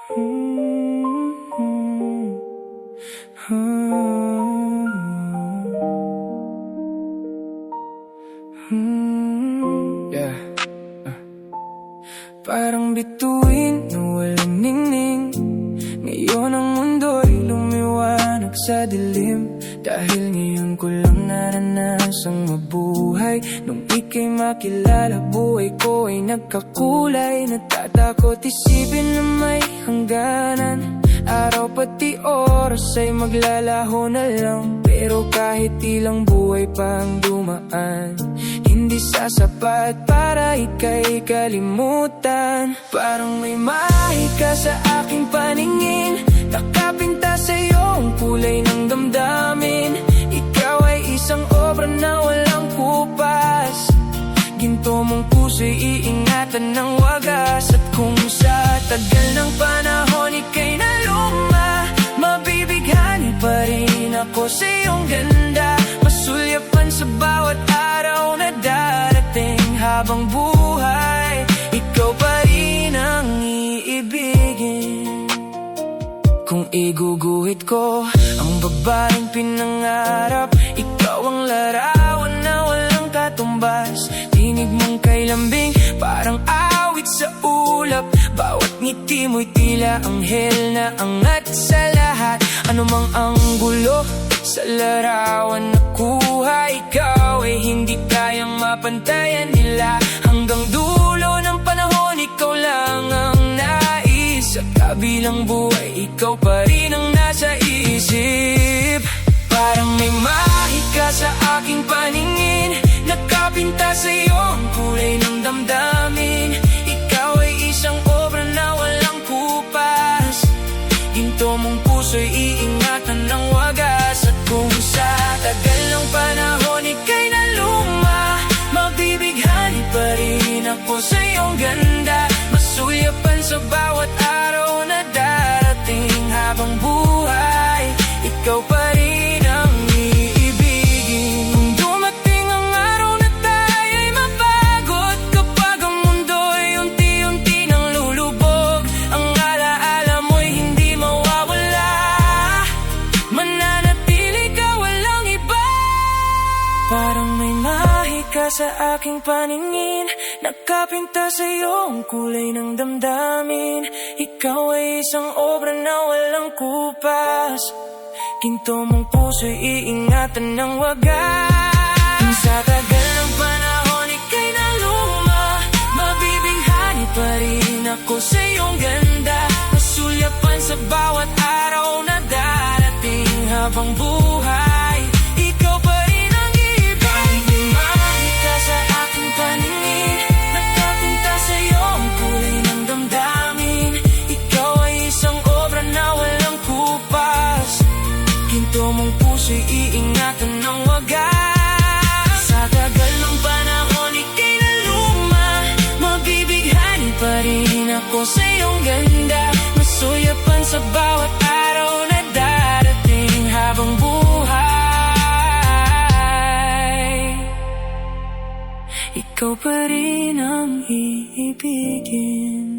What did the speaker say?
Yeah. Parang bituin na walang ningning. Ngayon ang mundo'y lumiwanag sa dilim. Dahil ngayon ko lang naranasang mabuhay. Nung ika'y makilala, buhay ko ay nagkakulay. Natatakot isipin na may hangganan. Araw pati oras ay maglalaho na lang. Pero kahit ilang buhay pa ang dumaan, hindi sasapat para ika'y kalimutan. Parang may mahika sa aking paningin, nakapinta sa'yo ang kulay ng damdamin. Ikaw ay isang obra na walang kupas. Ginto mong puso'y iingatan ng wagas. At kung sa tagal ng panahon ika'y naluma, mabibighani pa rin ako sa iyong ganda. Masulyapan sa bawat araw na darating. Habang buhay, ikaw pa rin ang iibigin. Kung iguguhit ko ang babaeng pinangarap, ikaw ang larawan na walang katumbas. Tinig mong kay lambing, parang awit sa ulap. Bawat ngiti mo'y tila anghel na angat sa lahat. Ano mang ang gulo sa larawan na kuha, ikaw ay hindi kayang mapantayan nila. Hanggang dulo ng panahon, ikaw lang ang nais. Sa kabilang buhay, ikaw pa rin ang nasa isip. Parang may mahika sa aking paningin, nakapinta sa'yo ang kulay ng damdamin. Ikaw ay isang obra na walang kupas. Ginto mong puso'y iingatan ng wagas. At kung sa tagal ng panahon ika'y naluma, mabibighani pa rin ako sa iyong ganda. Masulyapan sa bawat araw na darating. Habang buhay, ikaw pa rin ang iibigin. Kung dumating ang araw na tayo'y mapagod, kapag ang mundo'y unti-unti nang lulubog, ang alaala mo'y hindi mawawala. Mananatili ka, walang iba. Parang may mahika sa aking paningin, nakapinta sa'yo ang kulay ng damdamin. Ikaw ay isang obra na walang kupas. Ginto mong puso'y iingatan ng wagas. Kung sa tagal ng panahon ika'y naluma, mabibighani pa rin ako sa iyong ganda. Masulyapan sa bawat araw na darating. Habang buhay, ikaw pa rin ang iibigin. Mahika sa aking paningin, nakapinta sa'yo ang kulay ng damdamin. Ikaw ay isang obra na walang kupas. Ginto mong puso'y iingatan ng wagas. Sa tagal ng panahon ika'y naluma, mabibighani pa rin ako sa iyong ganda. Masulyapan sa bawat araw na darating. Habang buhay, ikaw pa rin ang iibigin.